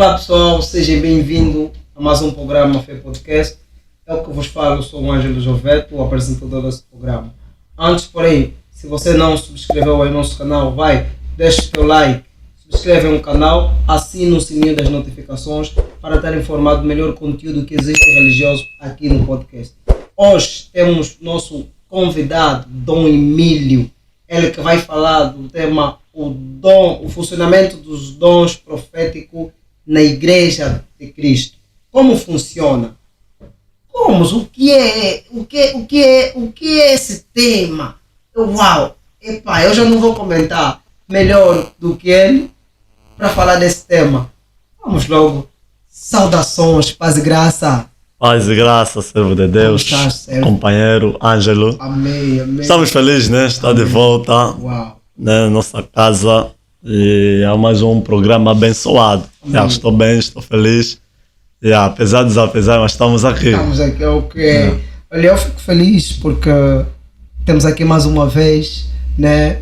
Olá pessoal, sejam bem-vindos a mais um programa Fé Podcast. É o que vos falo, eu sou o Ângelo Joveto, o apresentador desse programa. Antes, porém, se você não subscreveu aí no nosso canal, deixa o teu like, subscreve no canal, assina o sininho das notificações para estar informado do melhor conteúdo que existe religioso aqui no podcast. Hoje temos nosso convidado, Dom Emílio, ele que vai falar do tema o funcionamento dos dons proféticos na Igreja de Cristo. Como funciona? O que é esse tema? Uau! Eu já não vou comentar melhor do que ele para falar desse tema. Vamos logo. Saudações, paz e graça. Paz e graça, servo de Deus, companheiro Ângelo. Amém. Estamos felizes, né? Estar de volta. Uau. Na nossa casa e é mais um programa abençoado. Estou bem, estou feliz. Apesar dos apesar, mas estamos aqui. Ok. Olha, eu fico feliz porque temos aqui mais uma vez, né?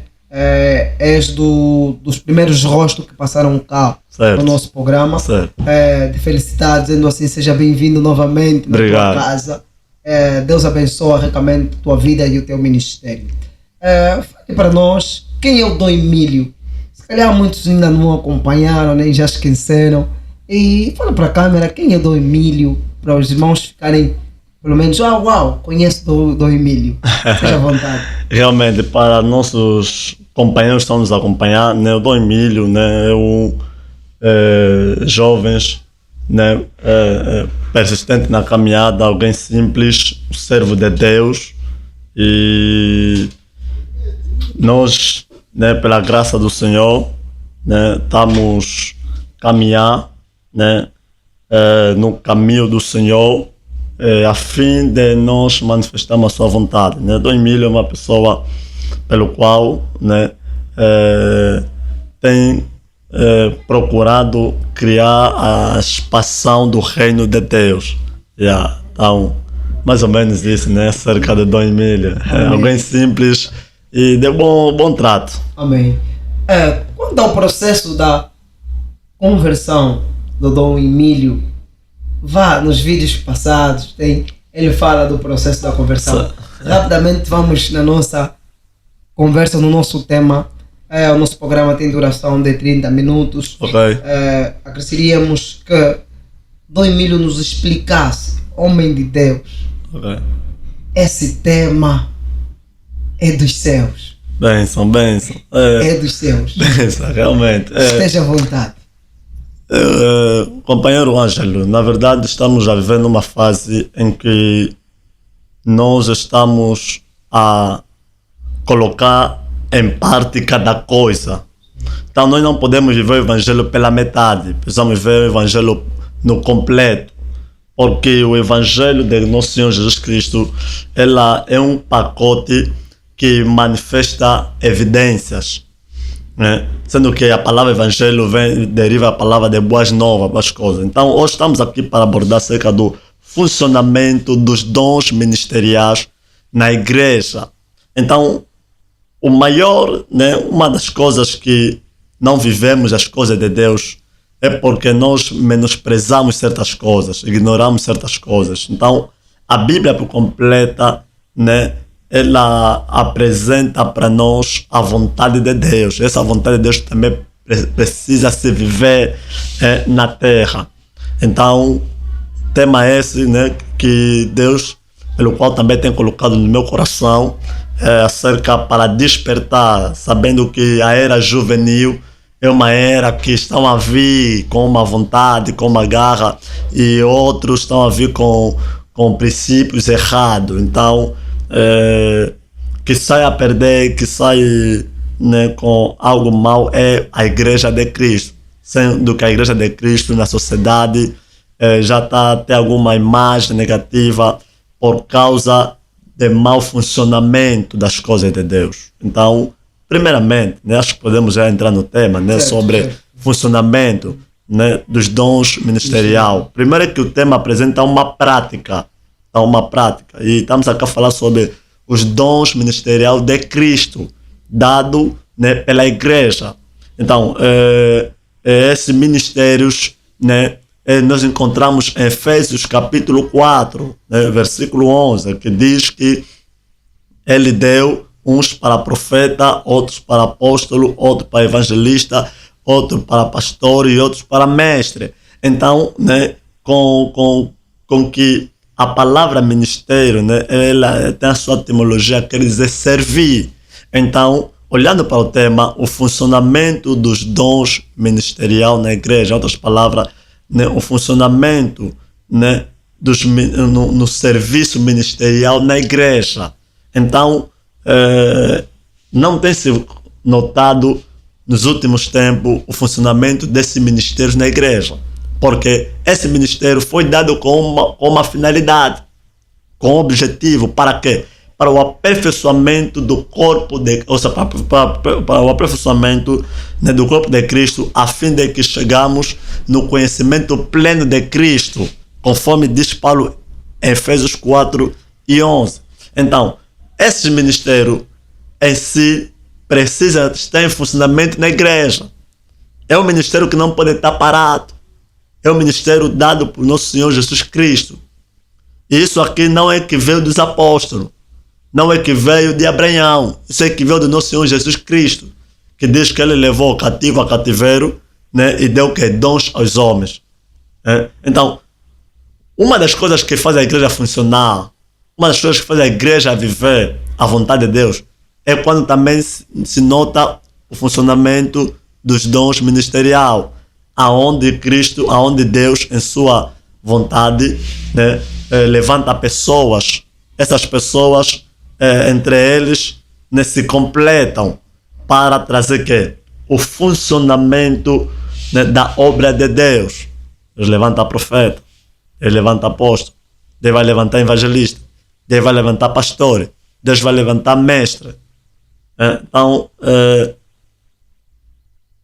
És dos primeiros rostos que passaram cá no nosso programa. De felicitar, dizendo assim, seja bem-vindo novamente na tua casa. Deus abençoe ricamente a tua vida e o teu ministério. Fale para nós, quem é o Dom Emílio? Se calhar muitos ainda não acompanharam, nem já esqueceram. E fala para a câmera, quem é o Dom Emílio? Para os irmãos ficarem, pelo menos, conheço o Dom Emílio. Seja à vontade. Realmente, para nossos companheiros que estão nos acompanhar, né, o Dom Emílio, né, jovens, né, persistente na caminhada, alguém simples, servo de Deus. E nós, né, pela graça do Senhor, né, estamos caminhar, né, no caminho do Senhor, a fim de nós manifestarmos a sua vontade. Né? Dom Emílio é uma pessoa pelo qual, né, tem procurado criar a expansão do reino de Deus. Então, mais ou menos isso, né, acerca de Dom Emílio. Alguém simples e de bom trato. Amém. Quanto ao processo da conversão do Dom Emílio, vá nos vídeos passados, ele fala do processo da conversão. Rapidamente vamos na nossa conversa, no nosso tema. O nosso programa tem duração de 30 minutos. Acresceríamos que Dom Emílio nos explicasse, homem de Deus, esse tema é dos céus. Bênção. É dos céus. Bênção, realmente. Esteja à vontade. Companheiro Ângelo, na verdade estamos a viver numa fase em que nós estamos a colocar em parte cada coisa. Então nós não podemos viver o Evangelho pela metade, precisamos ver o Evangelho no completo. Porque o Evangelho de nosso Senhor Jesus Cristo, ela é um pacote que manifesta evidências, né? Sendo que a palavra Evangelho deriva a palavra de boas novas, boas coisas. Então hoje estamos aqui para abordar acerca do funcionamento dos dons ministeriais na igreja. Então, o maior, né, uma das coisas que não vivemos as coisas de Deus é porque nós menosprezamos certas coisas, ignoramos certas coisas. Então, a Bíblia por completa, né, ela apresenta para nós a vontade de Deus. Essa vontade de Deus também precisa se viver na terra. Então, tema esse, né, que Deus, pelo qual também tem colocado no meu coração, acerca para despertar, sabendo que a era juvenil é uma era que estão a vir com uma vontade, com uma garra, e outros estão a vir com princípios errados. Então, que sai a perder, que sai, né, com algo mal é a Igreja de Cristo. Sendo que a Igreja de Cristo na sociedade já está a ter alguma imagem negativa por causa de mau funcionamento das coisas de Deus. Então, primeiramente, né, acho que podemos já entrar no tema, né, sobre funcionamento, né, dos dons ministeriais. Primeiro é que o tema apresenta uma prática. E estamos aqui a falar sobre os dons ministeriais de Cristo, dado, né, pela igreja. Então, esses ministérios né, nós encontramos em Efésios capítulo 4, né, versículo 11, que diz que ele deu uns para profeta, outros para apóstolo, outros para evangelista, outros para pastor e outros para mestre. Então, né, com que a palavra ministério, né, ela tem a sua etimologia, quer dizer servir. Então, olhando para o tema, o funcionamento dos dons ministerial na igreja, em outras palavras, né, o funcionamento, né, no serviço ministerial na igreja. Então, não tem se notado nos últimos tempos o funcionamento desses ministérios na igreja, porque esse ministério foi dado com uma finalidade, com um objetivo, para quê? Para o aperfeiçoamento do corpo ou seja, para o aperfeiçoamento, né, do corpo de Cristo, a fim de que chegamos no conhecimento pleno de Cristo, conforme diz Paulo em Efésios 4 e 11. Então, esse ministério em si precisa estar em funcionamento na igreja. É um ministério que não pode estar parado. É um ministério dado por nosso Senhor Jesus Cristo. E isso aqui não é que veio dos apóstolos. Não é que veio de Abraão. Isso é que veio do nosso Senhor Jesus Cristo, que diz que ele levou o cativo a cativeiro, né, e deu que dons aos homens. Então, uma das coisas que faz a igreja funcionar, uma das coisas que faz a igreja viver a vontade de Deus, é quando também se nota o funcionamento dos dons ministerial, aonde Deus, em sua vontade, né, levanta pessoas. Essas pessoas, entre eles, né, se completam para trazer que? O funcionamento, né, da obra de Deus. Deus levanta profeta, Deus levanta apóstolo, Deus vai levantar evangelista, Deus vai levantar pastor, Deus vai levantar mestre. Então,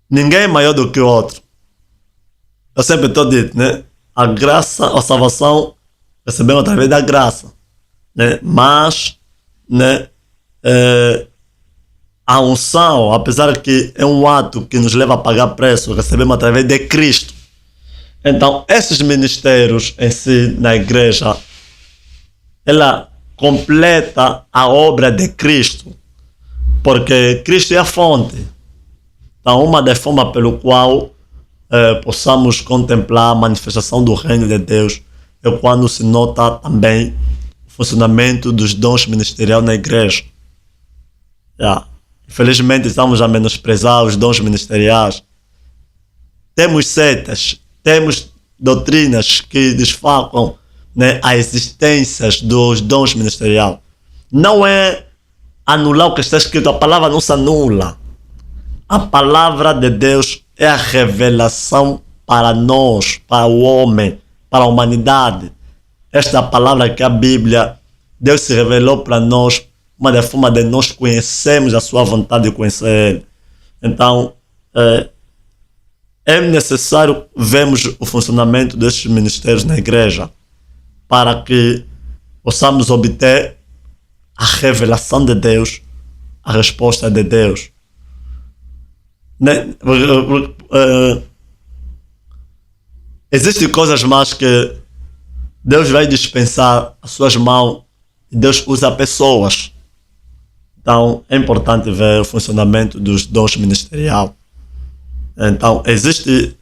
ninguém é maior do que o outro. Eu sempre estou dito, né? A graça, a salvação, recebemos através da graça, né? Mas, né, a unção, apesar que é um ato que nos leva a pagar preço, recebemos através de Cristo. Então, esses ministérios em si, na igreja, ela completa a obra de Cristo, porque Cristo é a fonte. Então, uma das formas pelo qual possamos contemplar a manifestação do reino de Deus é quando se nota também o funcionamento dos dons ministeriais na igreja. Infelizmente, estamos a menosprezar os dons ministeriais. Temos setas, temos doutrinas que desfalcam, né, a existência dos dons ministeriais. Não é anular o que está escrito, a palavra não se anula. A palavra de Deus é a revelação para nós, para o homem, para a humanidade. Esta palavra que é a Bíblia, Deus se revelou para nós, uma das formas de nós conhecermos a sua vontade de conhecer Ele. Então, é necessário vermos o funcionamento destes ministérios na igreja para que possamos obter a revelação de Deus, a resposta de Deus. Existem coisas mais que Deus vai dispensar as suas mãos e Deus usa pessoas. Então, é importante ver o funcionamento dos dons ministeriais. Então, existe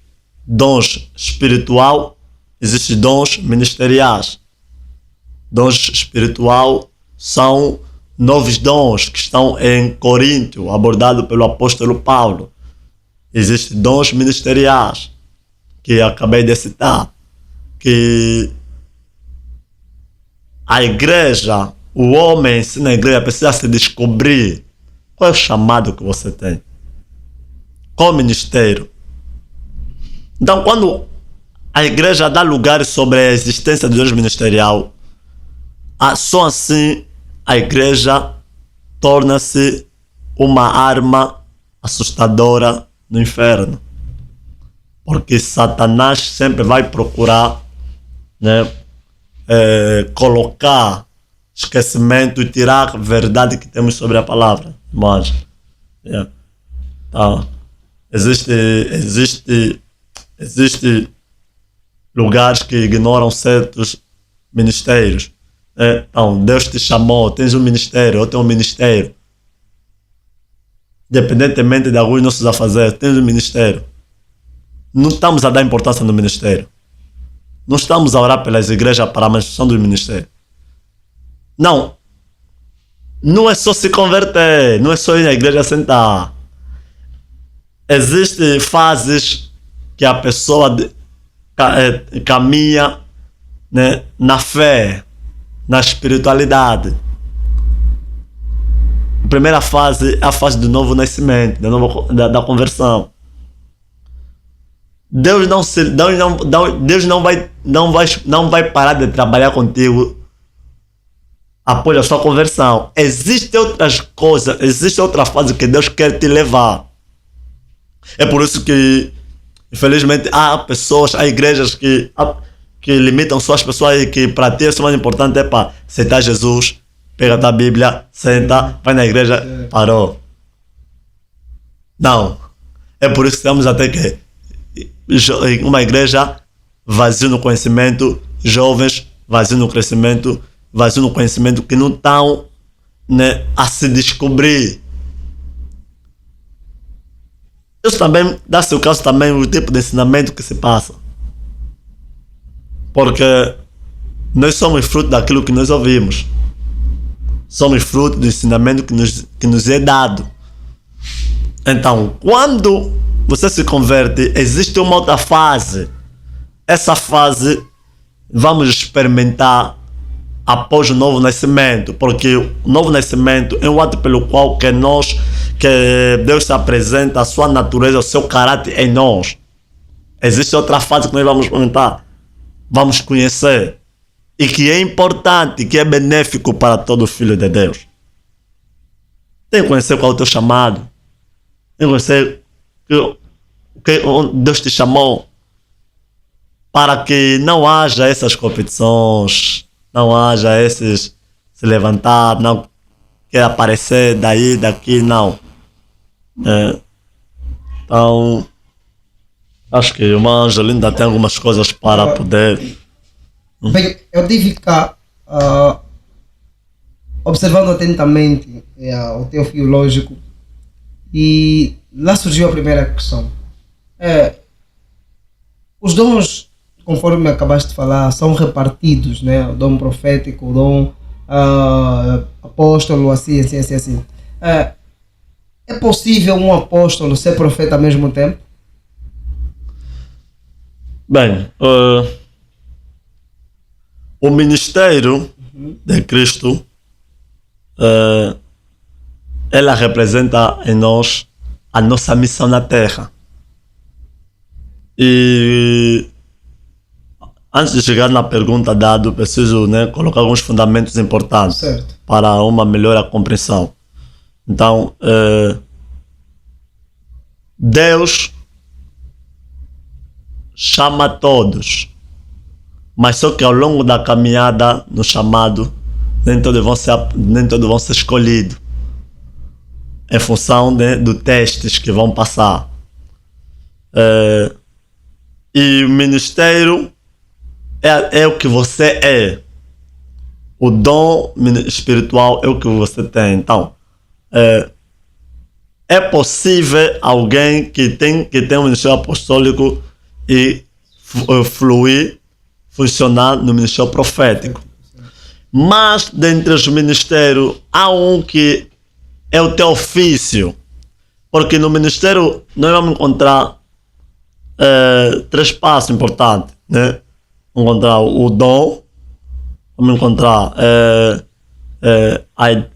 dons espiritual, existe dons ministeriais. Dons espiritual são novos dons que estão em Coríntio, abordado pelo apóstolo Paulo. Existem dons ministeriais, que acabei de citar, que a igreja, o homem na igreja precisa se descobrir qual é o chamado que você tem, qual o ministério. Então, quando a igreja dá lugar sobre a existência do Deus ministerial, só assim a igreja torna-se uma arma assustadora no inferno. Porque Satanás sempre vai procurar, né, colocar esquecimento e tirar a verdade que temos sobre a palavra. Mas, então, existe lugares que ignoram certos ministérios. Então, Deus te chamou, tens um ministério, eu tenho um ministério. Independentemente de alguns nossos afazeres, tens um ministério. Não estamos a dar importância no ministério. Não estamos a orar pelas igrejas para a manutenção do ministério. Não. Não é só se converter, não é só ir na igreja sentar. Existem fases que a pessoa caminha, né, na fé, na espiritualidade. A primeira fase é a fase do novo nascimento, da conversão. Deus não vai parar de trabalhar contigo após a sua conversão. Existem outras coisas, existe outra fase que Deus quer te levar. É por isso que, infelizmente, há igrejas que limitam só as pessoas e que para ti o mais importante é para aceitar Jesus, pega a Bíblia, senta, vai na igreja, parou. Não. É por isso que temos até que uma igreja vazia no conhecimento, jovens vazios no crescimento, vazios no conhecimento que não estão, né, a se descobrir. Isso também dá seu caso também o tipo de ensinamento que se passa. Porque nós somos fruto daquilo que nós ouvimos. Somos fruto do ensinamento que nos é dado. Então, quando você se converte, existe uma outra fase. Essa fase vamos experimentar após o novo nascimento, porque o novo nascimento é um ato pelo qual que Deus se apresenta a sua natureza, o seu caráter em nós. Existe outra fase que nós vamos experimentar, vamos conhecer, e que é importante, que é benéfico para todo filho de Deus. Tem que conhecer qual é o teu chamado, tem que conhecer onde Deus te chamou, para que não haja essas competições, não haja esses se levantar, não quer aparecer daí, daqui, não. Então, acho que o irmão Ângelo ainda tem algumas coisas para poder. Bem, eu tive cá, observando atentamente o teu fio lógico, e lá surgiu a primeira questão. Os dons, conforme acabaste de falar, são repartidos, né? O dom profético, o dom apóstolo, assim. É possível um apóstolo ser profeta ao mesmo tempo? Bem, o ministério de Cristo, ela representa em nós a nossa missão na Terra. E antes de chegar na pergunta dada, preciso, né, colocar alguns fundamentos importantes, certo, para uma melhor compreensão. Então, Deus chama todos, mas só que ao longo da caminhada no chamado, nem todos vão ser escolhidos em função dos testes que vão passar. E o ministério é o que você é. O dom espiritual é o que você tem. Então, é possível alguém que tem um ministério apostólico e funcionar no ministério profético. Mas, dentre os ministérios, há um que é o teu ofício. Porque no ministério nós vamos encontrar três passos importantes, né? Vamos encontrar o dom, vamos encontrar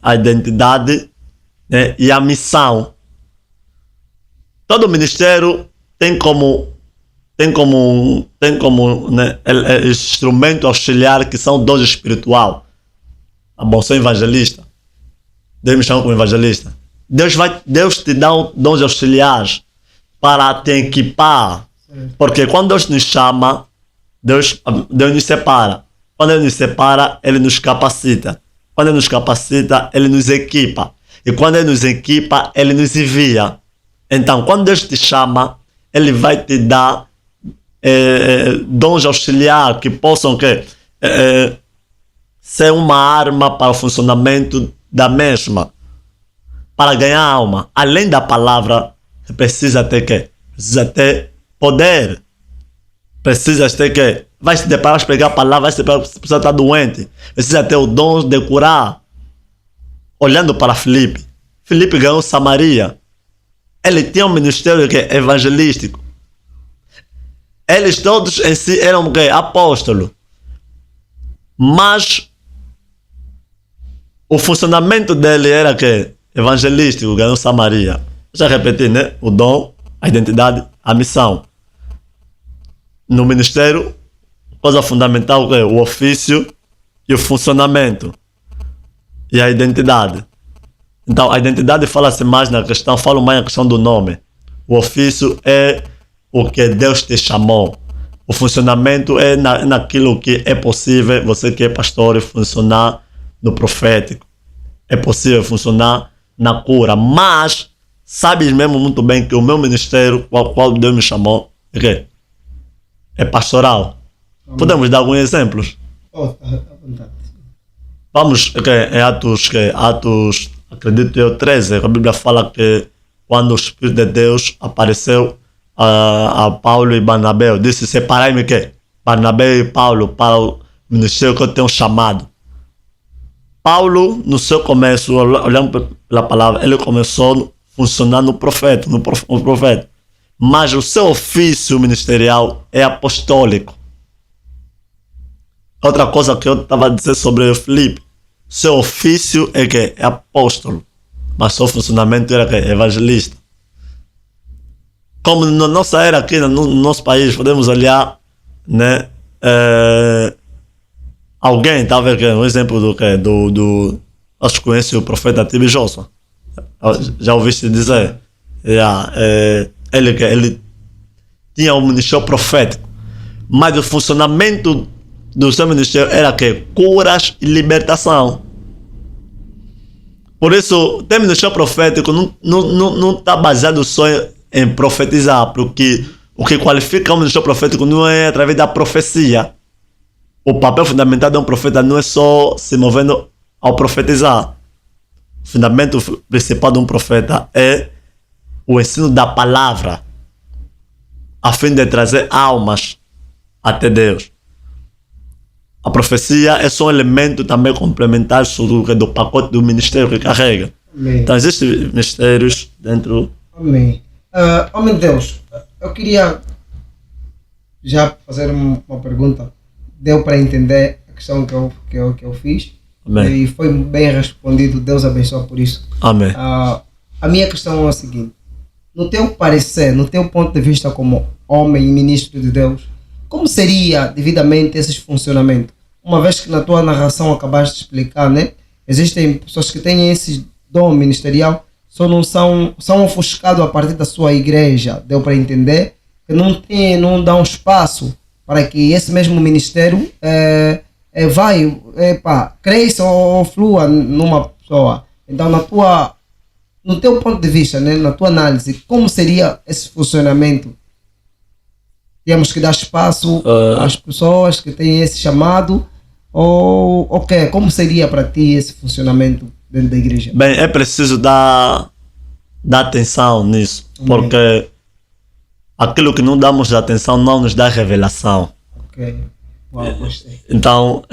a identidade, né? E a missão. Todo ministério tem como né, instrumento auxiliar que são dons espiritual. Bom, sou evangelista. Deus me chama como evangelista. Deus te dá dons auxiliares para te equipar. Porque quando Deus nos chama, Deus nos separa. Quando Ele nos separa, Ele nos capacita. Quando Ele nos capacita, Ele nos equipa. E quando Ele nos equipa, Ele nos envia. Então, quando Deus te chama, Ele vai te dar dons auxiliar que possam ser uma arma para o funcionamento da mesma, para ganhar alma. Além da palavra, precisa ter Precisa ter poder. Precisas ter vai se deparar para pregar a palavra, precisa estar doente. Precisa ter o dom de curar. Olhando para Filipe. Filipe ganhou Samaria. Ele tinha um ministério evangelístico. Eles todos em si eram apóstolos. Mas o funcionamento dele era evangelístico, ganhou Samaria. Já repeti, né? O dom, a identidade, a missão. No ministério, coisa fundamental o ofício e o funcionamento. E a identidade. Então, a identidade fala-se mais na questão, falo mais na questão do nome. O ofício é o que Deus te chamou. O funcionamento é naquilo que é possível, você que é pastor, funcionar no profético. É possível funcionar na cura. Mas, sabes mesmo muito bem que o meu ministério, qual Deus me chamou, é pastoral. Amém. Podemos dar alguns exemplos? Vamos em Atos, acredito eu, 13. A Bíblia fala que quando o Espírito de Deus apareceu a Paulo e Barnabé, disse: separai-me Barnabé e Paulo para o ministério que eu tenho chamado. Paulo, no seu começo, olhando pela palavra, ele começou a funcionar no profeta. Mas o seu ofício ministerial é apostólico. Outra coisa que eu estava a dizer sobre o Filipe, seu ofício é apóstolo, mas seu funcionamento era evangelista. Como na nossa era aqui, no nosso país, podemos olhar, né, alguém, talvez, um exemplo do acho que conhece o profeta T.B. Joshua. Já ouviste dizer? Ele tinha um ministério profético, mas o funcionamento do seu ministério era curas e libertação. Por isso, ter ministério profético não está baseado só em profetizar, porque o que qualifica um ministério profético não é através da profecia. O papel fundamental de um profeta não é só se movendo ao profetizar. O fundamento principal de um profeta é o ensino da palavra, a fim de trazer almas até Deus. A profecia é só um elemento também complementar do pacote do ministério que carrega. Amém. Então existem mistérios dentro. Amém. Homem de Deus, eu queria já fazer uma pergunta. Deu para entender a questão que eu fiz. Amém. E foi bem respondido. Deus abençoe por isso. Amém. A minha questão é a seguinte: no teu parecer, no teu ponto de vista como homem e ministro de Deus, como seria devidamente esses funcionamentos? Uma vez que na tua narração acabaste de explicar, né? Existem pessoas que têm esse dom ministerial, só não são ofuscados a partir da sua igreja. Deu para entender que não dá um espaço para que esse mesmo ministério cresça ou flua numa pessoa. Então, no teu ponto de vista, né, na tua análise, como seria esse funcionamento? Temos que dar espaço às pessoas que têm esse chamado? Ou como seria para ti esse funcionamento dentro da igreja? Bem, é preciso dar atenção nisso. Amém. Porque aquilo que não damos atenção não nos dá revelação. Ok. Uau, gostei. Então,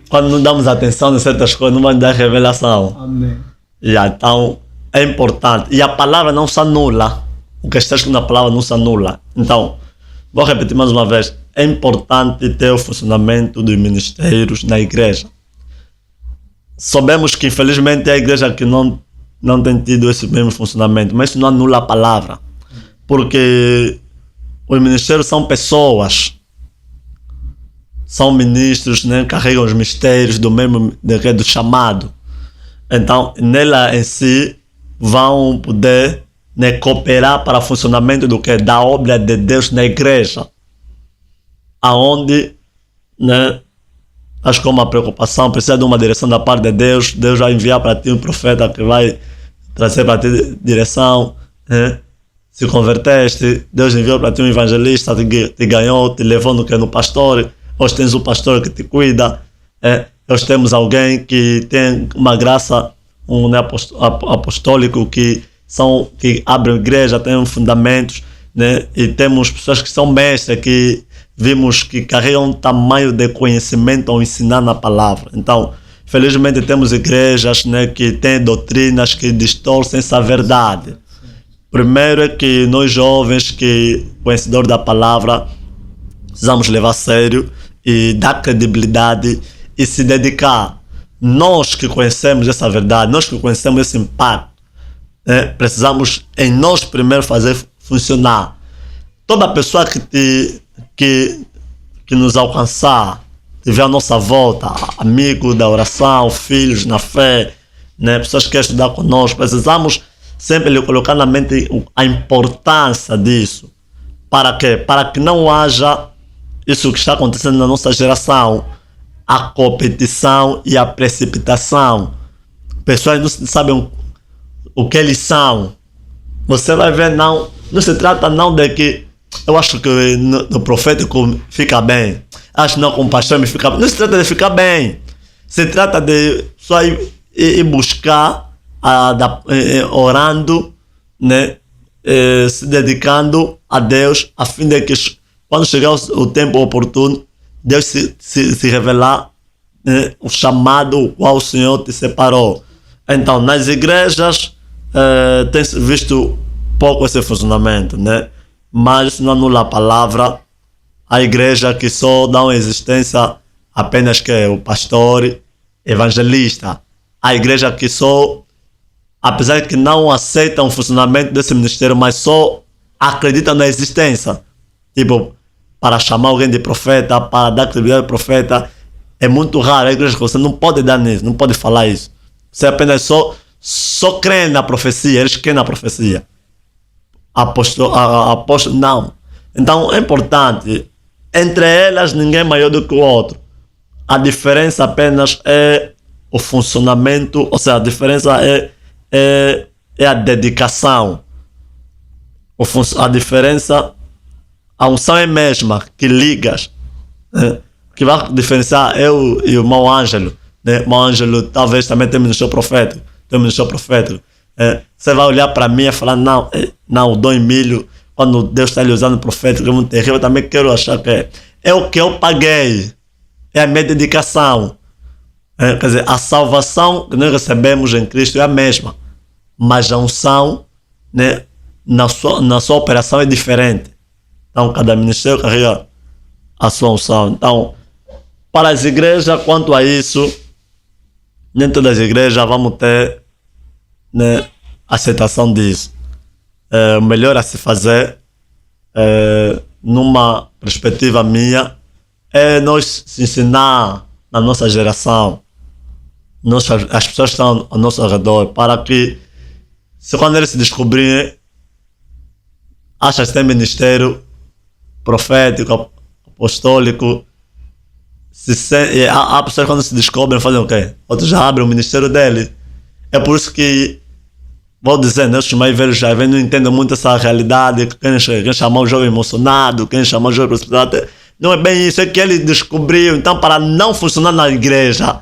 quando não damos atenção a certas coisas, não vai dar revelação. Amém. Então, é importante. E a palavra não se anula. O que está escrito na palavra não se anula. Então, vou repetir mais uma vez. É importante ter o funcionamento dos ministérios na igreja. Sabemos que, infelizmente, é a igreja que não tem tido esse mesmo funcionamento. Mas isso não anula a palavra. Porque os ministérios são pessoas. São ministros, né? Carregam os mistérios do mesmo do chamado. Então, nela em si, vão poder, né, cooperar para o funcionamento da obra de Deus na igreja. Aonde, né, acho que é uma preocupação, precisa de uma direção da parte de Deus. Deus vai enviar para ti um profeta que vai trazer para ti direção, né? se converteste, Deus enviou para ti um evangelista, te ganhou, te levou no pastor, hoje tens um pastor que te cuida, hoje temos alguém que tem uma graça, apostólico, que abrem igreja, tem fundamentos, né? E temos pessoas que são mestres, que vimos que carregam um tamanho de conhecimento ao ensinar na palavra. Então, felizmente temos igrejas, né, que têm doutrinas que distorcem essa verdade. Primeiro é que nós jovens, que conhecedores da palavra, precisamos levar a sério e dar credibilidade e se dedicar. Nós que conhecemos essa verdade, nós que conhecemos esse impacto, né, precisamos em nós primeiro fazer funcionar. Toda pessoa que nos alcançar, tiver à nossa volta, amigo da oração, filhos na fé, né, pessoas que querem estudar conosco, precisamos sempre lhe colocar na mente a importância disso. Para quê? Para que não haja isso que está acontecendo na nossa geração, a competição e a precipitação. Pessoas não sabem o que eles são. Você vai ver, não se trata não de que eu acho que no profético fica bem, acho que não com o pastor me fica bem. Não se trata de ficar bem, se trata de só ir buscar, orando, né, se dedicando a Deus, a fim de que quando chegar o tempo oportuno, Deus se revelar, né, o chamado o qual o Senhor te separou. Então, nas igrejas tem-se visto pouco esse funcionamento, né? Mas isso não anula a palavra. A igreja que só dá uma existência apenas que é o pastor, evangelista. A igreja que só, apesar de que não aceitam o funcionamento desse ministério, mas só acreditam na existência. Tipo, para chamar alguém de profeta, para dar credibilidade ao profeta, é muito raro. A igreja que você não pode dar nisso, não pode falar isso. Você apenas só crê na profecia, eles creem na profecia. Apóstolo, não. Então é importante. Entre elas, ninguém é maior do que o outro. A diferença apenas é o funcionamento, ou seja, a diferença é a dedicação. A diferença, a unção é a mesma, que ligas. Né? O que vai diferenciar eu e o irmão Ângelo. Né? O irmão Ângelo talvez também tenha ministério profético. Você vai olhar para mim e falar, não, o Dom Emílio, quando Deus está lhe usando profético, é muito terrível, eu também quero achar que é o que eu paguei, é a minha dedicação. Quer dizer, a salvação que nós recebemos em Cristo é a mesma, mas a unção, né, na sua operação é diferente. Então, cada ministério carrega a sua unção. Então, para as igrejas, quanto a isso, nem todas as igrejas vão ter, né, aceitação disso. O melhor a se fazer, numa perspectiva minha, é nós se ensinar na nossa geração, as pessoas que estão ao nosso redor, para que, quando eles se descobrirem, acham que tem ministério profético, apostólico, há pessoas que quando se descobrem fazem o quê? Outros já abrem o ministério dele. É por isso que vou dizer, né, os mais velhos já não entendem muito essa realidade, quem chamar o jovem emocionado, quem chamar o jovem precipitado. Não é bem isso, é que ele descobriu. Então, para não funcionar na igreja,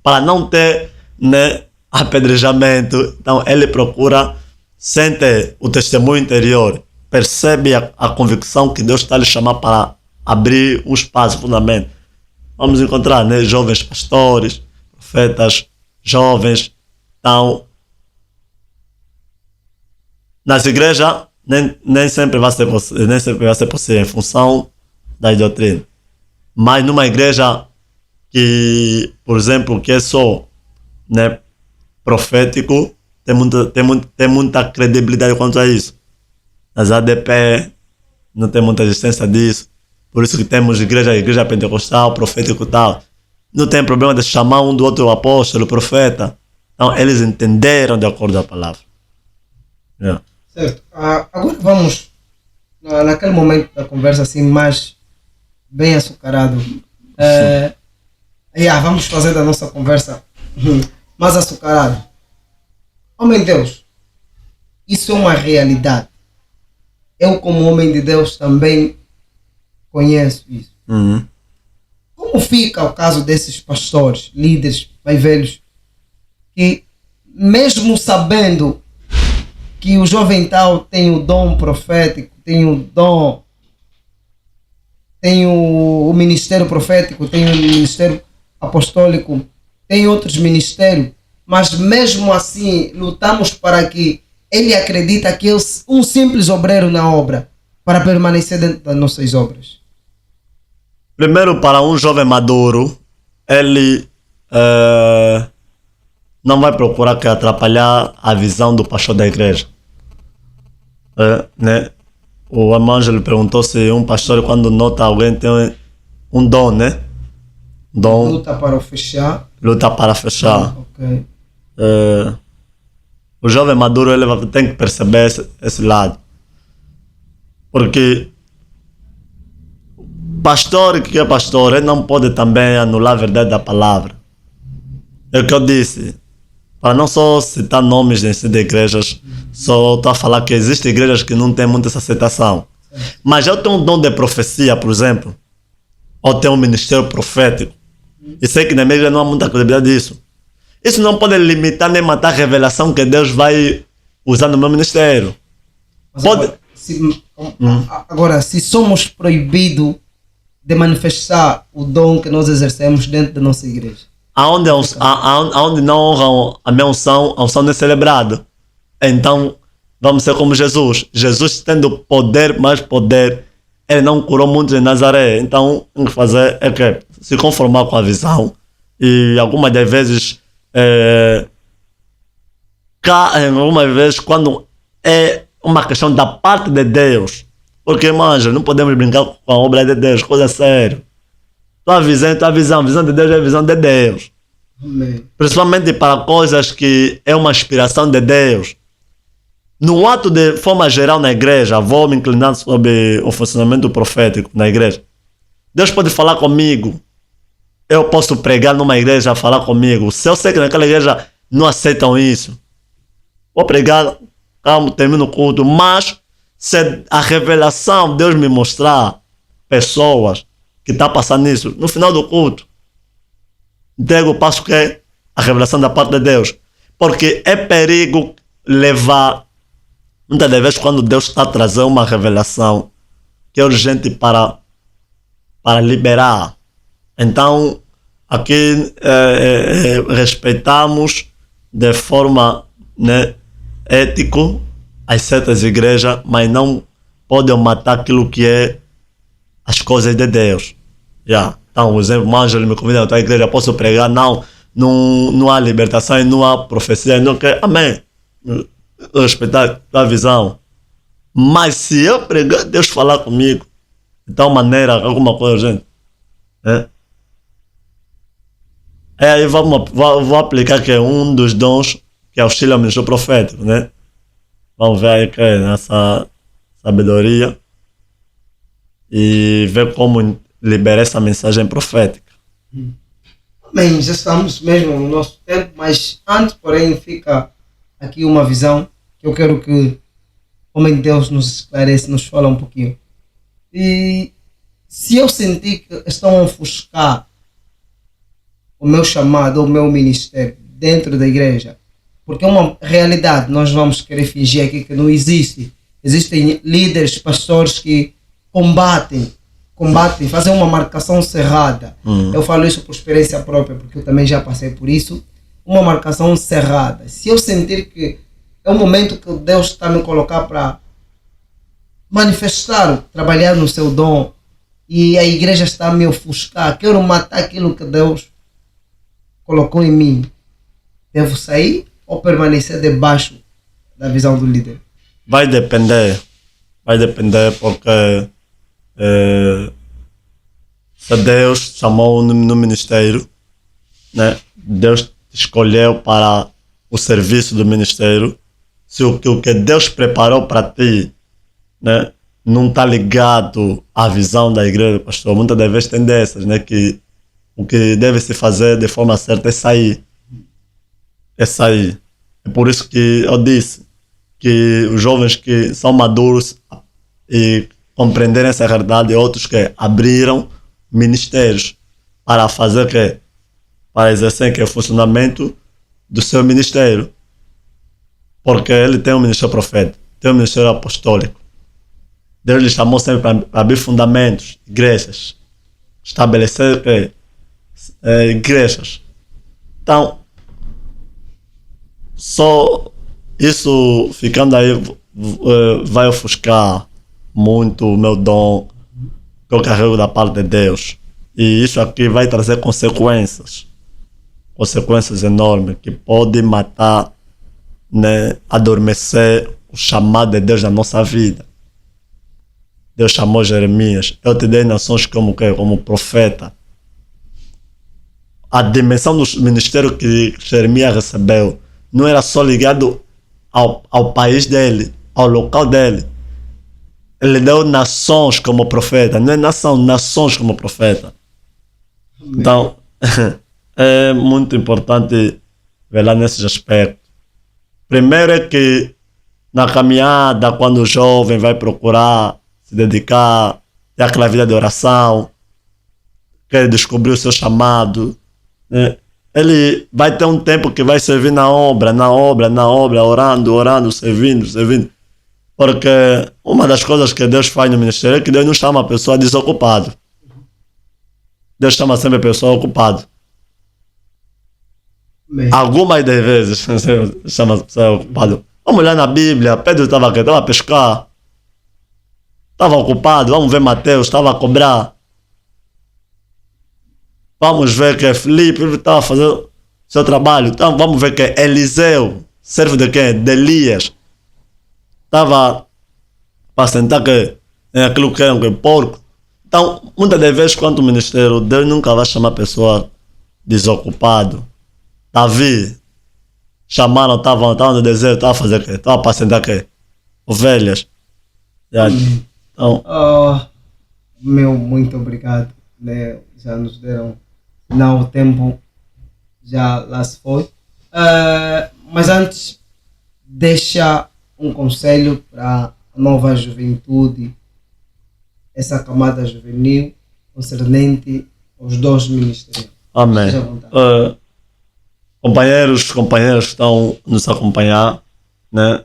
para não ter, né, apedrejamento, então ele procura, sente o testemunho interior, percebe a convicção que Deus está lhe chamando para abrir um espaço, fundamento. Vamos encontrar, né, jovens pastores, profetas, jovens. Então, nas igrejas, nem sempre vai ser possível em função da doutrina. Mas numa igreja que, por exemplo, que é só, né, profético, tem muita credibilidade quanto a isso. Nas ADP não tem muita existência disso. Por isso que temos igreja pentecostal, profético e tal. Não tem problema de chamar um do outro apóstolo, profeta. Então, eles entenderam de acordo com a palavra. Yeah. Certo. Agora vamos naquele momento da conversa assim mais bem açucarado. Vamos fazer da nossa conversa mais açucarado. Homem de Deus, isso é uma realidade. eu como homem de Deus também conheço isso. Como fica o caso desses pastores, líderes mais velhos, que mesmo sabendo que o jovem tal tem o dom profético, tem o dom, tem o ministério profético, tem o ministério apostólico, tem outros ministérios, mas mesmo assim lutamos para que ele acredita que é um simples obreiro na obra, para permanecer dentro das nossas obras? Primeiro, para um jovem maduro, ele não vai procurar que atrapalhar a visão do pastor da igreja. Né? O Ângelo perguntou se um pastor, quando nota alguém tem um dom, né? Dom, Luta para fechar. luta para fechar. Ok. O jovem maduro ele tem que perceber esse lado. Porque pastor que é pastor, ele não pode também anular a verdade da palavra. É o que eu disse. Para não só citar nomes de igrejas, só estou a falar que existem igrejas que não têm muita essa aceitação. Mas eu tenho um dom de profecia, por exemplo. Ou tenho um ministério profético. E sei que na minha igreja não há muita credibilidade disso. Isso não pode limitar nem matar a revelação que Deus vai usar no meu ministério. Mas Pode. agora, se somos proibidos de manifestar o dom que nós exercemos dentro da nossa igreja, Aonde não honram a minha unção, a unção não é celebrada. Então, vamos ser como Jesus. Jesus, tendo poder, mais poder, ele não curou muitos em Nazaré. Então, o que fazer é que se conformar com a visão. E algumas das vezes, quando é uma questão da parte de Deus, porque, manja, não podemos brincar com a obra de Deus, coisa séria. Tua visão de Deus é a visão de Deus. amém. Principalmente para coisas que é uma inspiração de Deus. No ato de forma geral na igreja, vou me inclinar sobre o funcionamento profético na igreja. Deus pode falar comigo. Eu posso pregar numa igreja, falar comigo. Se eu sei que naquela igreja não aceitam isso, vou pregar, calma, termino o culto. Mas se a revelação Deus me mostrar pessoas que estão passando nisso, no final do culto, entrego o passo que é a revelação da parte de Deus. Porque é perigo levar, muitas das vezes, quando Deus está trazendo uma revelação que é urgente para liberar. Então, aqui respeitamos de forma, né, ético as certas igrejas, mas não podem matar aquilo que é as coisas de Deus. Então, por exemplo, o Ângelo me convida a tua igreja, posso pregar? Não há libertação e não há profecia. Não quer, amém. Respeitar a visão. Mas se eu pregar, Deus falar comigo de tal maneira, alguma coisa, gente. Aí vou aplicar que é um dos dons que auxilia o ministério profético, né? Vamos ver aí que é nessa sabedoria e ver como liberar essa mensagem profética. Bem, já estamos mesmo no nosso tempo, mas antes, porém, fica aqui uma visão que eu quero que o homem de Deus nos esclareça, nos fala um pouquinho. E se eu sentir que estão a ofuscar o meu chamado, o meu ministério dentro da igreja, porque é uma realidade, nós vamos querer fingir aqui que não existe. Existem líderes, pastores que combatem, fazem uma marcação cerrada. Eu falo isso por experiência própria, porque eu também já passei por isso. Uma marcação cerrada. Se eu sentir que é o momento que Deus está me colocar para manifestar, trabalhar no seu dom, e a igreja está a me ofuscar, quero matar aquilo que Deus colocou em mim, devo sair ou permanecer debaixo da visão do líder? Vai depender porque se Deus chamou no ministério, né? Deus te escolheu para o serviço do ministério. Se o que Deus preparou para ti, né, não está ligado à visão da igreja, pastor, muitas das vezes tem dessas, né, que o que deve se fazer de forma certa é sair. É por isso que eu disse que os jovens que são maduros e compreenderem essa realidade, e outros que abriram ministérios para fazer que, para exercer que o funcionamento do seu ministério. Porque ele tem um ministério profético, tem um ministério apostólico. Deus lhe chamou sempre para abrir fundamentos, igrejas, estabelecer que, igrejas. Então, só isso ficando aí vai ofuscar muito o meu dom que eu carrego da parte de Deus. E isso aqui vai trazer consequências enormes, que podem matar, né, adormecer o chamado de Deus na nossa vida. Deus chamou Jeremias: eu te dei nações como profeta. A dimensão do ministério que Jeremias recebeu não era só ligado ao país dele, ao local dele. Ele deu nações como profeta, não é nação, nações como profeta. Então, é muito importante velar nesses aspectos. Primeiro é que na caminhada, quando o jovem vai procurar se dedicar, ter aquela vida de oração, quer descobrir o seu chamado, né? Ele vai ter um tempo que vai servir na obra, orando, servindo. Porque uma das coisas que Deus faz no ministério é que Deus não chama a pessoa desocupado. Deus chama sempre a pessoa ocupado. Algumas das vezes chama a pessoa ocupado. Vamos olhar na Bíblia, Pedro estava aqui, estava a pescar, estava ocupado. Vamos ver Mateus, estava a cobrar. Vamos ver que Filipe estava fazendo seu trabalho. Então vamos ver que Eliseu, servo de quem? De Elias, estava para sentar que em aquilo que era um porco. Então, muitas das vezes, quanto ao ministério, Deus nunca vai chamar a pessoa desocupado. Davi, chamaram, estava no deserto, estava a fazer o quê? Estava para sentar quê? Ovelhas. Então, Muito obrigado. Né? Já nos deram. Não, o tempo já lá se foi. Mas antes, deixa um conselho para a nova juventude, essa camada juvenil, concernente aos dons ministeriais. amém. Companheiros que estão nos acompanhar, né?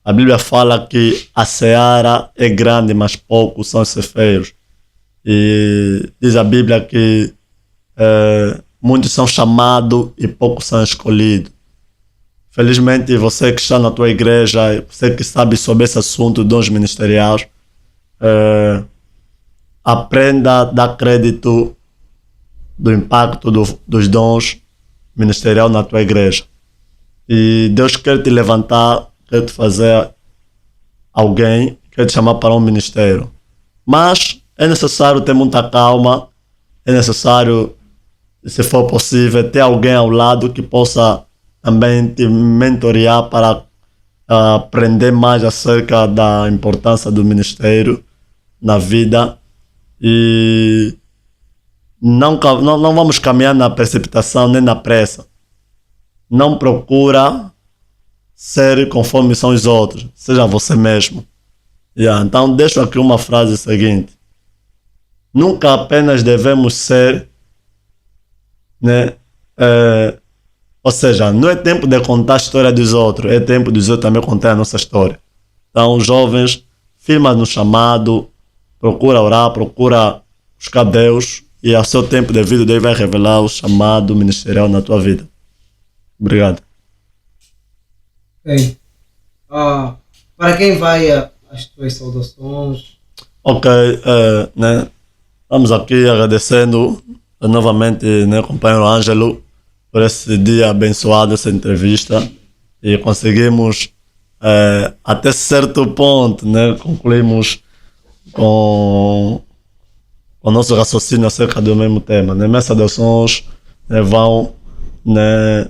A Bíblia fala que a seara é grande, mas poucos são os ceifeiros. E diz a Bíblia que muitos são chamados e poucos são escolhidos. Felizmente, você que está na tua igreja, você que sabe sobre esse assunto, dons ministeriais, aprenda a dar crédito do impacto dos dons ministeriais na tua igreja. E Deus quer te levantar, quer te fazer alguém, quer te chamar para um ministério. Mas é necessário ter muita calma, é necessário, se for possível, ter alguém ao lado que possa também te mentorear para aprender mais acerca da importância do ministério na vida. E não vamos caminhar na precipitação nem na pressa. Não procura ser conforme são os outros, seja você mesmo. Então deixo aqui uma frase seguinte: nunca apenas devemos ser, né? Ou seja, não é tempo de contar a história dos outros, é tempo dos outros também contar a nossa história. Então, jovens, firma no chamado, procura orar, procura buscar Deus, e a seu tempo devido, Deus vai revelar o chamado ministerial na tua vida. Obrigado. Ok. Para quem vai as tuas saudações? Ok, né? Estamos aqui agradecendo novamente, né, companheiro Ângelo, por esse dia abençoado, essa entrevista, e conseguimos até certo ponto, né, concluímos com o nosso raciocínio acerca do mesmo tema, né? Minhas saudações, né, vão, né,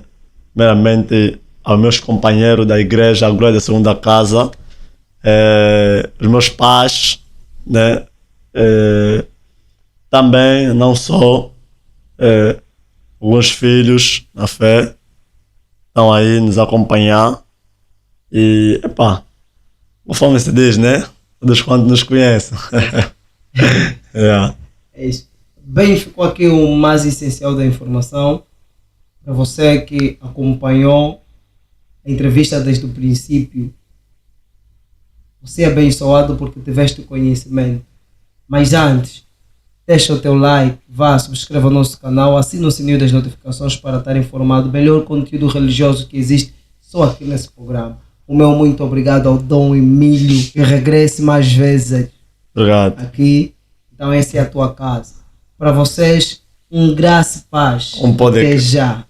meramente aos meus companheiros da igreja, a Glória da Segunda Casa, os meus pais, né, também, não só, alguns filhos na fé estão aí nos acompanhar. E, Conforme se diz, né? Todos quantos nos conhecem. Yeah. É isso. Bem, ficou aqui o mais essencial da informação para você que acompanhou a entrevista desde o princípio. Você é abençoado porque tiveste conhecimento. Mas antes, deixa o teu like, vá, subscreva o nosso canal, assina o sininho das notificações para estar informado do melhor conteúdo religioso que existe só aqui nesse programa. O meu muito obrigado ao Dom Emílio e regresse mais vezes Obrigado. aqui. Então essa é a tua casa. Para vocês, graça e paz. Pode Até já.